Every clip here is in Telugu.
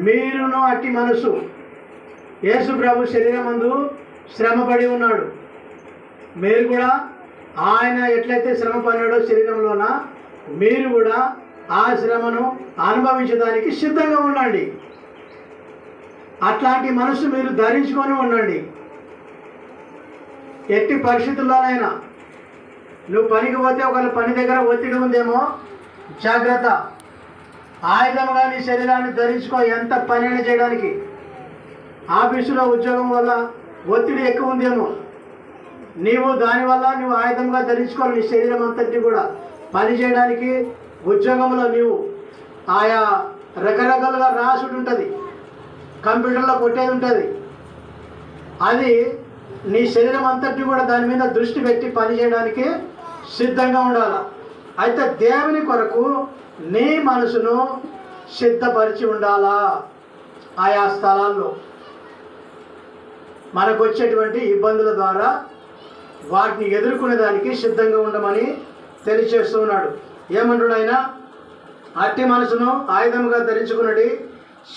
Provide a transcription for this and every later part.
మీరును అట్టి మనసు యేసు ప్రభు శరీరమందు శ్రమపడి ఉన్నాడు. మీరు కూడా ఆయన ఎట్లయితే శ్రమ పడినాడో శరీరంలోన మీరు కూడా ఆ శ్రమను అనుభవించడానికి సిద్ధంగా ఉండండి. అట్లాంటి మనసు మీరు ధరించుకొని ఉండండి. ఎట్టి పరిస్థితుల్లోనైనా నువ్వు పనికి పోతే ఒకవేళ పని దగ్గర ఒత్తిడి ఉందేమో జాగ్రత్త. ఆయుధంగా నీ శరీరాన్ని ధరించుకో. ఎంత పనైనా చేయడానికి. ఆఫీసులో ఉద్యోగం వల్ల ఒత్తిడి ఎక్కువ ఉందేమో, నీవు దానివల్ల నువ్వు ఆయుధంగా ధరించుకోవాలి. నీ శరీరం అంతటి కూడా పని చేయడానికి ఉద్యోగంలో నీవు ఆయా రకరకాలుగా రాసుడు ఉంటుంది, కంప్యూటర్లో కొట్టేది ఉంటుంది. అది నీ శరీరం అంతటి కూడా దాని మీద దృష్టి పెట్టి పని చేయడానికి సిద్ధంగా ఉండాలి. అయితే దేవుని కొరకు నీ మనసును సిద్ధపరిచి ఉండాలా. ఆయా స్థలాల్లో మనకు వచ్చేటువంటి ఇబ్బందుల ద్వారా వాటిని ఎదుర్కొనేదానికి సిద్ధంగా ఉండమని తెలియచేస్తున్నాడు. ఏమంటుడు ఆయన? అట్టి మనసును ఆయుధముగా ధరించుకున్నది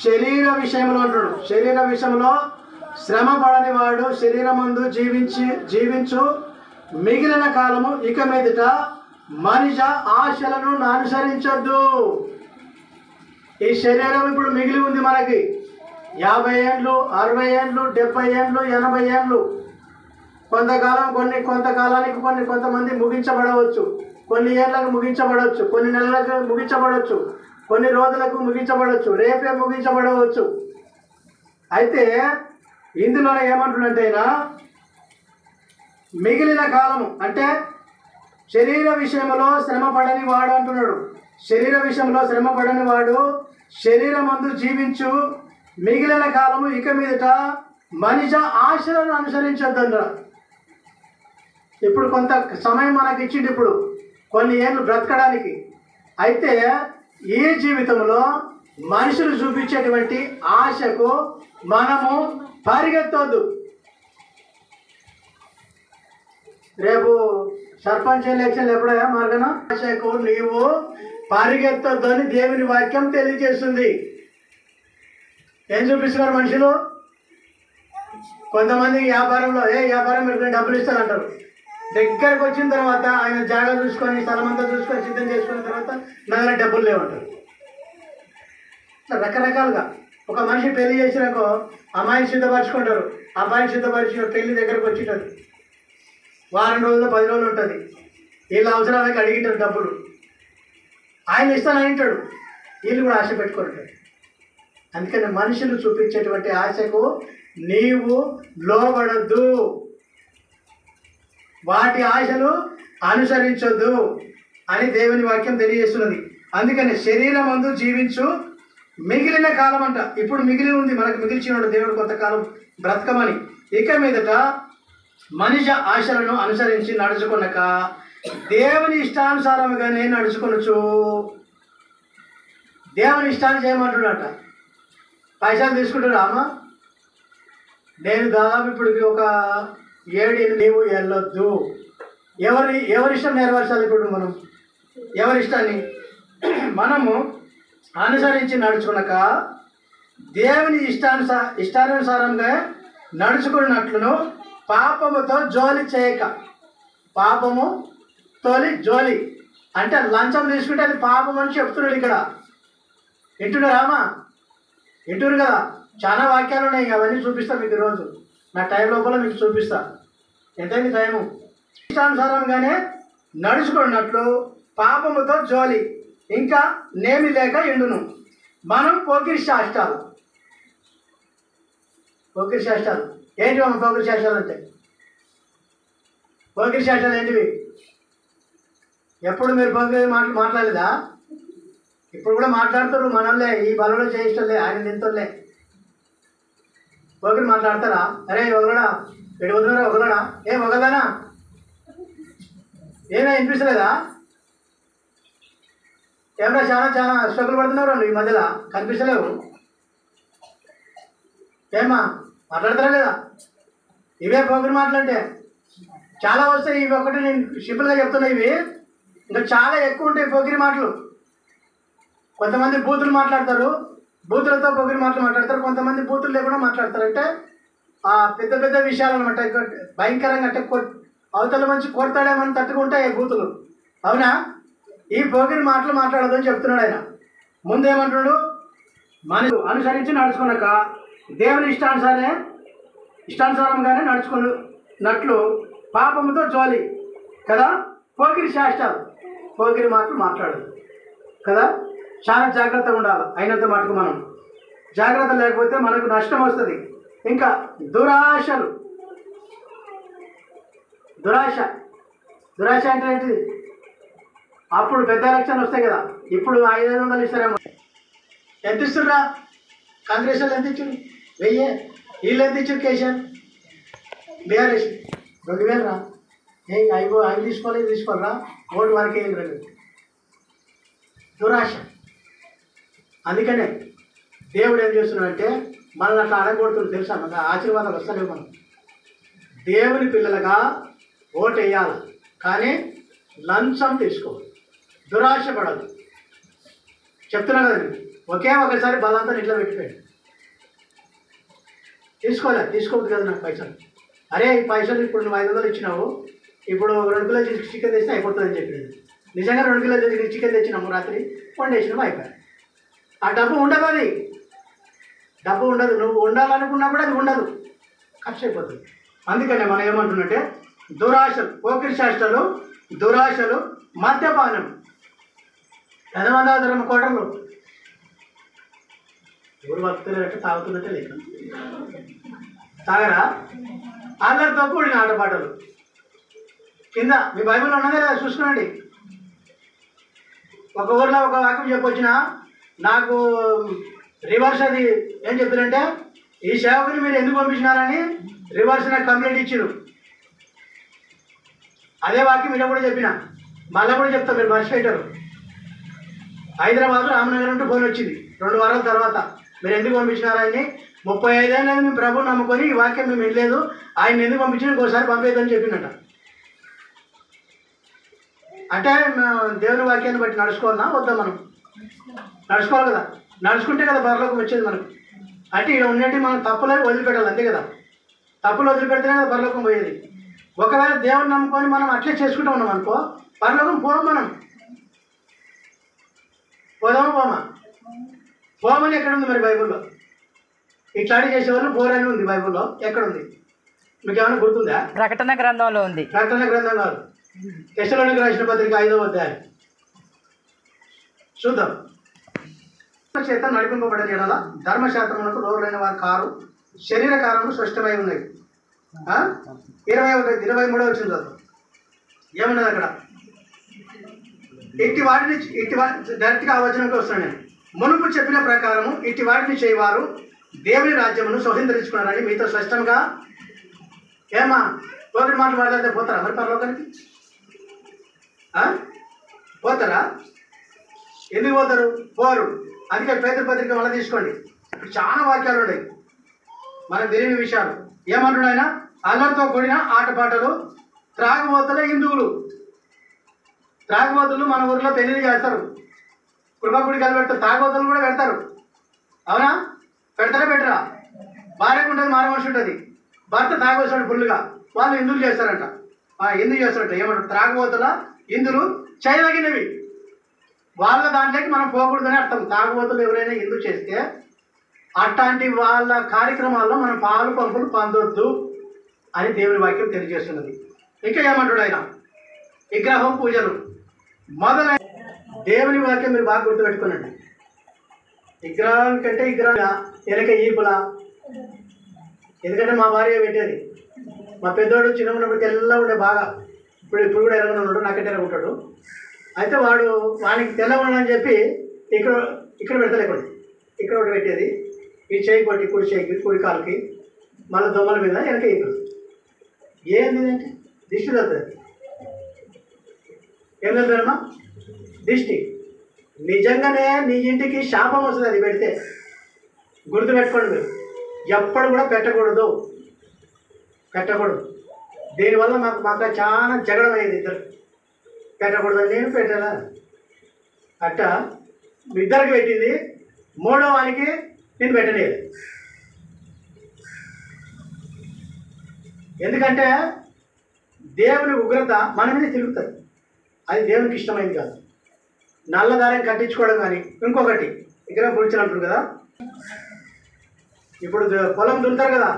శరీర విషయంలో అంటాడు. శరీర విషయంలో శ్రమ పడని వాడు శరీరమందు జీవించు మిగిలిన కాలము ఇక మీదట మనిష ఆశలను అనుసరించొద్దు. ఈ శరీరం ఇప్పుడు మిగిలి ఉంది మనకి 50 ఏండ్లు, 60 ఏండ్లు, 70 ఏండ్లు, 80 ఏండ్లు. కొంతకాలానికి కొంతమంది ముగించబడవచ్చు, కొన్ని ఏళ్ళకు ముగించబడవచ్చు, కొన్ని నెలలకు ముగించబడవచ్చు, కొన్ని రోజులకు ముగించబడవచ్చు, రేపే ముగించబడవచ్చు. అయితే ఇందులో ఏమంటుందంటే ఆయన మిగిలిన కాలము అంటే శరీర విషయంలో శ్రమ పడని వాడు అంటున్నాడు. శరీర విషయంలో శ్రమ పడని వాడు శరీరమందు జీవించు మిగిలిన కాలము ఇక మీదట మనిష ఆశలను అనుసరించొద్దంట. ఇప్పుడు కొంత సమయం మనకి ఇచ్చింది, ఇప్పుడు కొన్ని ఏళ్ళు బ్రతకడానికి. అయితే ఈ జీవితంలో మనుషులు చూపించేటువంటి ఆశకు మనము పరిగెత్తొద్దు. రేపు సర్పంచ్ ఎలక్షన్లు ఎప్పుడయ్యా మార్గన? ఆశకు నీవు పరిగెత్తొద్దు అని దేవుని వాక్యం తెలియజేస్తుంది. ఏం చూపిస్తున్నారు మనుషులు? కొంతమంది వ్యాపారంలో వ్యాపారం పెట్టుకుని డబ్బులు ఇస్తారంటారు. దగ్గరకు వచ్చిన తర్వాత ఆయన జాగా చూసుకొని స్థలం అంతా చూసుకొని సిద్ధం చేసుకున్న తర్వాత నా దగ్గర డబ్బులు లేవంటారు. రకరకాలుగా ఒక మనిషి పెళ్లి చేసినాకో అమ్మాయిని సిద్ధపరచుకుంటారు. అబ్బాయిని సిద్ధపరిచి పెళ్లి దగ్గరకు వచ్చింటుంది. వారం రోజులు 10 రోజులు ఉంటుంది. వీళ్ళ అవసరాలకి అడిగింటారు డబ్బులు. ఆయన ఇస్తానని అంటాడు, వీళ్ళు కూడా ఆశ పెట్టుకుంటారు. అందుకని మనుషులు చూపించేటువంటి ఆశకు నీవు లోబడద్దు, వాటి ఆశలు అనుసరించొద్దు అని దేవుని వాక్యం తెలియజేస్తున్నది. అందుకని శరీరమందు జీవించు మిగిలిన కాలం అంట. ఇప్పుడు మిగిలి ఉంది మనకు, మిగిల్చినాడు దేవుడు కొంతకాలం బ్రతకమని. ఇక మీదట మనిషి ఆశలను అనుసరించి నడుచుకునక దేవుని ఇష్టానుసారముగానే నడుచుకొనొచ్చు. దేవుని ఇష్టాన్ని చేయమంటున్నట. పైసలు తీసుకుంటారు అమ్మ. నేను దాదాపు ఇప్పటికి ఒక 7 నీవు వెళ్ళొద్దు. ఎవరిష్టం నెరవేర్చాలి? ఇప్పుడు మనం ఎవరిష్టాన్ని మనము అనుసరించి నడుచుకునక దేవుని ఇష్టానుసారంగా నడుచుకున్నట్లును పాపముతో జోలి చేయక. పాపము తోలి జోలి అంటే లంచం తీసుకుంటే అది పాపం అని చెప్తున్నాడు ఇక్కడ. వింటున్నారామా? వింటున్నారు కదా. చాలా వాక్యాలు ఉన్నాయి, అవన్నీ చూపిస్తాను మీకు ఈరోజు. నా టైం లోపల మీకు చూపిస్తా. ఎంతైంది టైము? ఇష్టానుసారంగానే నడుచుకున్నట్లు పాపముతో జోలి ఇంకా నేమి లేక ఎండును. మనం పోకిరి శాస్త్రాలు ఏంటి? మనం పోకిరి శాస్త్రాలు అంటే పోకిరి శాస్త్రాలు ఏంటివి? ఎప్పుడు మీరు పోకిరి మాట్లాడలేదా? ఇప్పుడు కూడా మాట్లాడుతారు మనల్నే. ఈ బలలో చేయిస్తలే, ఆయన నింతలే పోకిరి మాట్లాడతారా? అరే ఒకగడా ఎడు వదలరా, ఒకగడా ఒకదానా ఏమే వినిపిస్తలేదా? ఎవరో చాలా స్ట్రగుల్ పడుతున్నారు ఈ మధ్యలో, కనిపిస్తలేవు. ఏమా మాట్లాడతారా లేదా? ఇవే పోకిరి మాటలంటే చాలా వస్తాయి. ఇవి ఒకటి నేను సింపుల్గా చెప్తున్నా. ఇవి ఇంకా చాలా ఎక్కువ ఉంటాయి పోకిరి మాటలు. కొంతమంది బూతులు మాట్లాడతారు, బూతులతో పొగిరి మాటలు మాట్లాడతారు, కొంతమంది బూతులు లేకుండా మాట్లాడతారు. పెద్ద పెద్ద విషయాలు అనమాట, భయంకరంగా అంటే అవతల మంచి కొడతాడేమని తట్టుకుంటాయి బూతులు. అవునా? ఈ పొగిరి మాటలు మాట్లాడదు అని చెప్తున్నాడు ఆయన. ముందేమంటున్నాడు? మనం అనుసరించి నడుచుకున్నాక దేవుని ఇష్టానుసారంగానే నడుచుకున్నట్లు పాపముతో జోలి కదా, పోకిరి శాస్త్రాలు, పోకిరి మాటలు మాట్లాడదు కదా. చాలా జాగ్రత్తగా ఉండాలి. అయినంత మటుకు మనం జాగ్రత్త లేకపోతే మనకు నష్టం వస్తుంది. ఇంకా దురాశలు, దురాశ అంటే ఏంటిది? అప్పుడు పెద్ద ఎలక్షన్ వస్తాయి కదా, ఇప్పుడు 500 ఇస్తారేమో. ఎంత ఇస్తుర్రా? కాంగ్రెస్ వాళ్ళు ఎంత ఇచ్చారు? 1000. వీళ్ళు ఎంత ఇచ్చారు? కేసీఆర్ బీఆర్ఎస్ 2000 రా. అవి తీసుకోవాలరా, ఓటు వరకే లేదు. దురాశ. అందుకనే దేవుడు ఏం చేస్తున్నాడంటే మనల్ని అట్లా అడగకూడుతుంది. తెలుసా? మన ఆశీర్వాదాలు వస్తలేవు. మనం దేవుని పిల్లలుగా ఓటు వేయాలి, కానీ లంచం తీసుకోవాలి, దురాశ పడదు. చెప్తున్నా కదండి, ఒకసారి బలంతా ఇంట్లో పెట్టిపోయాడు. తీసుకోవద్దు కదా నాకు పైసలు. అరే ఈ పైసలు ఇప్పుడు నువ్వు 500 ఇచ్చినావు, ఇప్పుడు 2 కిలోలు చికెన్ తెచ్చినా అయిపోతుందని చెప్పింది. నిజంగా 2 కిలోలు చికెన్ తెచ్చినాము, రాత్రి వండేసినాము, అయిపోయాయి. ఆ డబ్బు ఉండదు, డబ్బు ఉండదు. నువ్వు ఉండాలనుకున్నా కూడా అది ఉండదు, ఖర్చు అయిపోతుంది. అందుకనే మనం ఏమంటున్నట్టే దురాశలు, పోకిరి శాస్త్రాలు, దురాశలు, మద్యపానం. 800 కోటర్లు ఎవరు బతుకుతారంటే తాగుతున్నట్టే లేక తాగరా. అందరితో కూడిన ఆటపాటలు. కింద మీ బైబిల్లో ఉన్నదే లేదా చూసుకోండి. ఒక ఊర్లో ఒక వాక్యం చెప్పొచ్చిన నాకు రివర్స్ అది ఏం చెప్పారంటే, ఈ సేవకుని మీరు ఎందుకు పంపించినారని రివర్స్ నాకు కంప్లైంట్ ఇచ్చారు. అదే వాక్యం మీరు కూడా చెప్పిన, మళ్ళీ కూడా చెప్తా, మీరు మర్చిపోయారు. హైదరాబాద్ రామనగర్ నుండి ఫోన్ వచ్చింది 2 వారాల తర్వాత, మీరు ఎందుకు పంపించినారని. 35 ఏళ్ళ మేము ప్రభుని నమ్ముకొని ఈ వాక్యం మేము వెళ్ళలేదు, ఆయన ఎందుకు పంపించిన ఇంకోసారి పంపేద్దని చెప్పినట్ట. అంటే దేవుని వాక్యాన్ని బట్టి నడుచుకోవాలన్నా వద్దా? మనం నడుచుకోవాలి కదా, నడుచుకుంటే కదా పరలోకం వచ్చేది మనకు. అంటే ఇక్కడ ఉన్నట్టు మనం తప్పులే వదిలిపెట్టాలి, అంతే కదా. తప్పులు వదిలిపెడితేనే కదా పరలోకం పోయేది. ఒకవేళ దేవుని నమ్ముకొని మనం అట్లే చేసుకుంటూ ఉన్నాం అనుకో, పరలోకం పోం. మనం పోమని ఎక్కడుంది మరి బైబిల్లో? ఇట్లాంటి చేసేవాళ్ళు పోరని ఉంది బైబిల్లో, ఎక్కడుంది? మీకు ఏమైనా గుర్తుందా? ప్రకటన గ్రంథంలో ఉంది. ప్రకటన గ్రంథం కాదు, తెస్సలోనికీయులకు రాసిన పత్రిక 5వ అధ్యాయం చూద్దాం. చేత నడిపింపబడిన ఎడల ధర్మశాస్త్రమునకు లోబడిన వారి కారు శరీర కారములు స్పష్టమై ఉన్నాయి. 23వ వచ్చిన చదువు ఏమన్నది అక్కడ? ఇట్టి వాటిని డైరెక్ట్గా ఆ వచనంకి వస్తాను నేను. మునుపు చెప్పిన ప్రకారము ఇట్టి వాటిని చేయవారు దేవుని రాజ్యమును స్వతంత్రించుకున్నారని మీతో స్పష్టంగా. ఏమా కోవిడ్ మాటలు మాట్లాడితే పోతారా మరి పరలోకానికి? పోతారా? ఎందుకు పోతారు? పోరు. అందుకే పేదల పత్రిక మళ్ళీ తీసుకోండి, చాలా వాక్యాలు ఉన్నాయి మనకు తెలియని విషయాలు. ఏమంటున్నాడు ఆయన? అల్లరితో కూడిన ఆటపాటలు, త్రాగుబోతుల హిందువులు. త్రాగుబోతులు మన ఊరిలో పెళ్లి చేస్తారు, కృపకుడి కలిసి పెడతారు, తాగుబోతులు కూడా పెడతారు. అవునా? పెడతారా పెట్టరా? భార్యకు ఉంటుంది, మార మనిషి ఉంటుంది, భర్త తాగొస్తాడు ఫుల్గా, వాళ్ళు హిందువులు చేస్తారంట. ఎందుకు చేస్తారంట? ఏమంటారు? త్రాగుబోతుల హిందువులు చేయదగినవి, వాళ్ళ దాంట్లోకి మనం పోకూడదని అర్థం. తాగుబోతులు ఎవరైనా హిందూ చేస్తే అట్లాంటి వాళ్ళ కార్యక్రమాల్లో మనం పాలు పంపులు పొందొద్దు అని దేవుని వాక్యం తెలియజేస్తున్నది. ఇంకా ఏమంటాడు ఆయన? విగ్రహం పూజలు మొదలైన దేవుని వాక్యం మీరు బాగా గుర్తుపెట్టుకోనండి. విగ్రహం కంటే విగ్రహం వెనక ఈపుల. ఎందుకంటే మా భార్య పెట్టేది, మా పెద్దోడు చిన్న ఉన్నప్పుడు తెల్లగా ఉండే బాగా, ఇప్పుడు కూడా ఎరగనే ఉన్నాడు, నాకంటే ఎరగ ఉంటాడు. అయితే వానికి తెల్ల ఉండని చెప్పి ఇక్కడ పెడతలేకుండా ఇక్కడ ఒకటి పెట్టేది, ఈ చేయి కొట్టి కుడి చేయికి కుడి కాలుకి, మళ్ళీ దొమ్మల మీద వెనక ఈపులు. ఏంది అంటే దిష్టి తగ్గుతుంది. ఏం తగ్గుతారమ్మా? దిష్టి. నిజంగానే నీ ఇంటికి శాపం వస్తుంది అది పెడితే. గుర్తుపెట్టుకోండి మీరు, ఎప్పుడు కూడా పెట్టకూడదు. దీనివల్ల మాకు చాలా జగడం అయ్యేది. ఇద్దరు పెట్టకూడదు, నేను పెట్టాలా అట్ట ఇద్దరికి పెట్టింది. మూడో వానికి నేను పెట్టలేదు. ఎందుకంటే దేవుని ఉగ్రత మన మీద తిరుగుతుంది. అది దేవునికి ఇష్టమైంది కాదు. నల్లదారం కట్టించుకోవడం కానీ ఇంకొకటి విగ్రహం పుడిచలు అంటారు కదా. ఇప్పుడు పొలం దున్నుతారు కదా,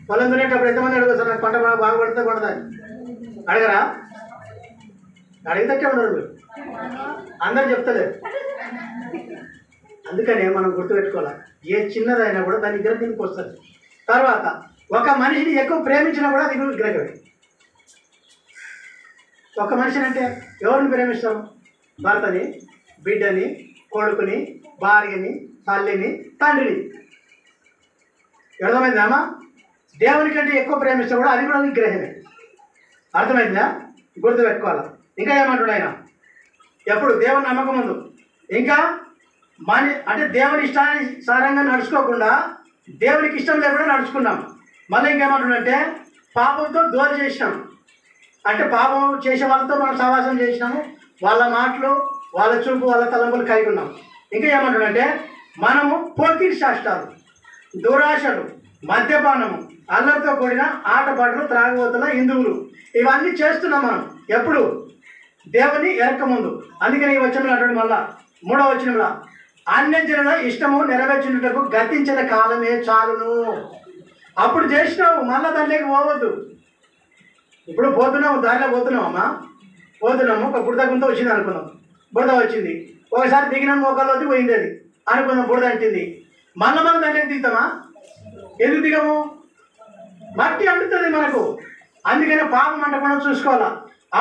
పొలం దున్నేటప్పుడు ఎంతమంది అడుగుతారు, సార్ నాకు పంట బాగా పడితే పడదని అడగరా? అడిగితే ఉండరు మీరు, అందరు చెప్తలేరు. అందుకనే మనం గుర్తుపెట్టుకోవాలి, ఏ చిన్నదైనా కూడా దాని విగ్రహం కిందకి వస్తుంది. తర్వాత ఒక మనిషిని ఎక్కువ ప్రేమించినా కూడా అది విగ్రహమే. ఒక మనిషిని అంటే ఎవరిని ప్రేమిస్తాం? భర్తని, బిడ్డని, కొడుకుని, భార్యని, తల్లిని, తండ్రిని. అర్థమైందామా? దేవుని కంటే ఎక్కువ ప్రేమిస్తే కూడా అది కూడా విగ్రహమే. అర్థమైందా? గుర్తుపెట్టుకోవాలి. ఇంకా ఏమంటాడు ఆయన? ఎప్పుడు దేవుని నమ్మకం ముందు ఇంకా అంటే దేవుని ఇష్టానుసారంగా నడుచుకోకుండా దేవునికి ఇష్టం లేకుండా నడుచుకున్నాం. మళ్ళీ ఇంకేమంటుందంటే పాపంతో దూరం చేసినాం. అంటే పాపం చేసే వాళ్ళతో మనం సహవాసం చేసినాము, వాళ్ళ మాటలు, వాళ్ళ చూపు, వాళ్ళ తలంపులు కలిగి ఉన్నాం. ఇంకా ఏమంటుందంటే మనము పోకిరి శాస్త్రాలు, దురాశలు, మద్యపానము, అల్లరితో కూడిన ఆటపాటలు, త్రాగుబోతుల హిందువులు ఇవన్నీ చేస్తున్నాం మనం. ఎప్పుడు? దేవుని ఎరక్క ముందు. అందుకని ఈ వచనంలో అంటాడు మళ్ళా 3వ వచనంలో, అన్యజనుల ఇష్టము నెరవేర్చుటకు గతించిన కాలమే చాలును. అప్పుడు చేసినావు, మళ్ళా దాంట్లోకి పోవద్దు. ఇప్పుడు పోతున్నాము, దారిలో పోతున్నావు అమ్మా, పోతున్నాము, ఒక బురద గుంత వచ్చింది అనుకున్నాం, బురద వచ్చింది, ఒకసారి దిగినాము, మోకాల్లోకి పోయింది, అది అనుకున్నాం, బురద అంటింది, మళ్ళీ మనం దాంట్లోకి దిగుతామా? ఎందుకు దిగము? మట్టి అంటుతుంది మనకు. అందుకని పాపం అంటకుండా చూసుకోవాలా.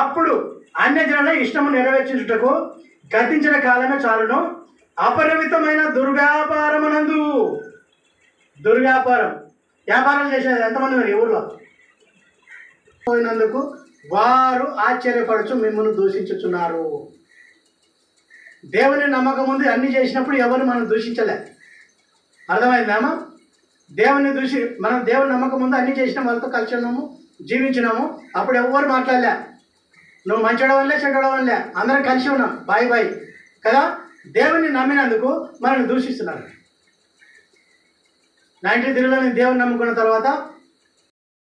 అప్పుడు అన్యజనుల ఇష్టము నెరవేర్చుటకు గతించిన కాలమే చాలును. అపరిమితమైన దుర్వ్యాపారమునందు, దుర్వ్యాపారం, వ్యాపారం చేసేది ఎంతమంది మరి ఊళ్ళో పోయినందుకు వారు ఆశ్చర్యపడుచు మిమ్మల్ని దూషించుచున్నారు. దేవుని నమ్మకం ముందు అన్ని చేసినప్పుడు ఎవరు మనం దూషించలే. అర్థమైందామా? మనం దేవుని నమ్మకం ముందు అన్ని చేసినాం, వాళ్ళతో కలిసి ఉన్నాము, జీవించినాము, అప్పుడు ఎవరు మాట్లాడలే. నువ్వు మంచోడం వల్లే చెడ్డడం వల్లే అందరం కలిసి ఉన్నాం, బాయ్ బాయ్ కదా. దేవుని నమ్మినందుకు మనల్ని దూషిస్తున్నారు. 93లో నేను దేవుని నమ్ముకున్న తర్వాత